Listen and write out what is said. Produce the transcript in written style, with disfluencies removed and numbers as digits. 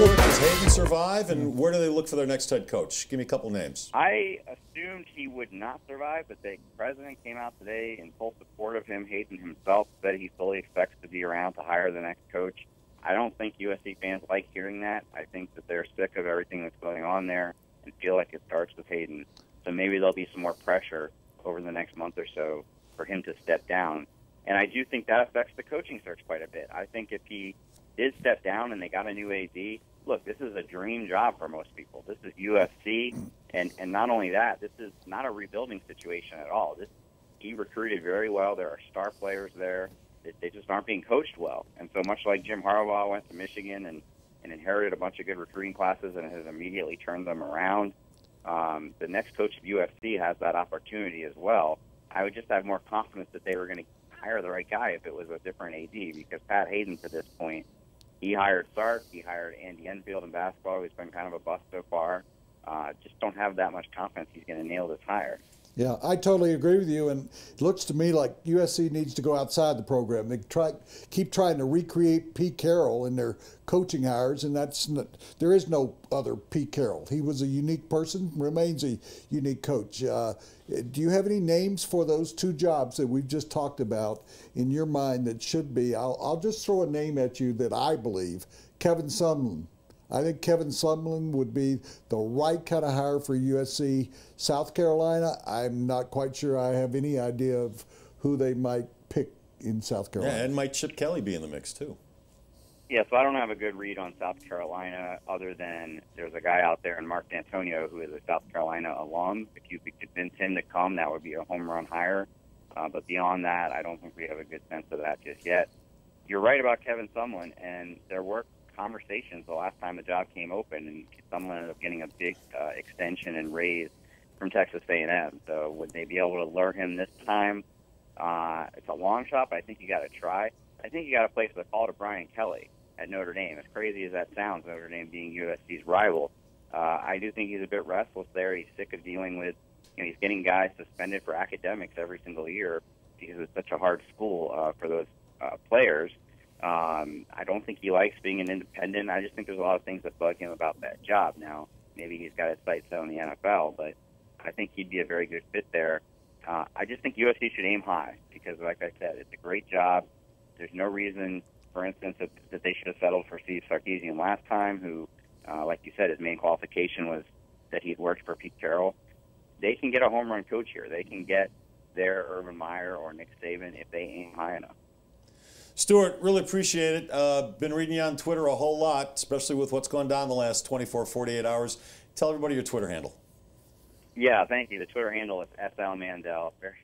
Stewart, does Hayden survive, and where do they look for their next head coach? Give me a couple names. I assumed he would not survive, but the president came out today in full support of him. Hayden himself said he fully expects to be around to hire the next coach. I don't think USC fans like hearing that. I think that they're sick of everything that's going on there and feel like it starts with Hayden. So maybe there'll be some more pressure over the next month or so for him to step down. And I do think that affects the coaching search quite a bit. I think if he did step down and they got a new AD, look, this is a dream job for most people. This is USC, and not only that, this is not a rebuilding situation at all. He recruited very well. There are star players there. They just aren't being coached well. And so much like Jim Harbaugh went to Michigan and inherited a bunch of good recruiting classes and has immediately turned them around, the next coach of USC has that opportunity as well. I would just have more confidence that they were going to hire the right guy if it was a different AD, because Pat Hayden, to this point, he hired Sark, he hired Andy Enfield in basketball, who's been kind of a bust so far. Just don't have that much confidence he's going to nail this hire. Yeah, I totally agree with you, and it looks to me like USC needs to go outside the program. They keep trying to recreate Pete Carroll in their coaching hires, and there is no other Pete Carroll. He was a unique person, remains a unique coach. Do you have any names for those two jobs that we've just talked about in your mind that should be? I'll just throw a name at you that I believe, Kevin Sumlin. I think Kevin Sumlin would be the right kind of hire for USC. South Carolina, I'm not quite sure I have any idea of who they might pick in South Carolina. Yeah, and might Chip Kelly be in the mix too? Yeah, so I don't have a good read on South Carolina other than there's a guy out there in Mark D'Antonio who is a South Carolina alum. If you could convince him to come, that would be a home run hire. But beyond that, I don't think we have a good sense of that just yet. You're right about Kevin Sumlin, and there were conversations the last time the job came open, and Sumlin ended up getting a big extension and raise from Texas A&M. So would they be able to lure him this time? It's a long shot, but I think you got to try. I think you got to place the call to Brian Kelly at Notre Dame. As crazy as that sounds, Notre Dame being USC's rival, I do think he's a bit restless there. He's sick of dealing with, he's getting guys suspended for academics every single year because it's such a hard school for those players. I don't think he likes being an independent. I just think there's a lot of things that bug him about that job. Now, maybe he's got his sights set on the NFL, but I think he'd be a very good fit there. I just think USC should aim high because, like I said, it's a great job. There's no reason, for instance, that they should have settled for Steve Sarkisian last time, who, like you said, his main qualification was that he'd worked for Pete Carroll. They can get a home run coach here. They can get their Urban Meyer or Nick Saban if they aim high enough. Stewart, really appreciate it. Been reading you on Twitter a whole lot, especially with what's gone down the last 24, 48 hours. Tell everybody your Twitter handle. Yeah, thank you. The Twitter handle is SL Mandell. Very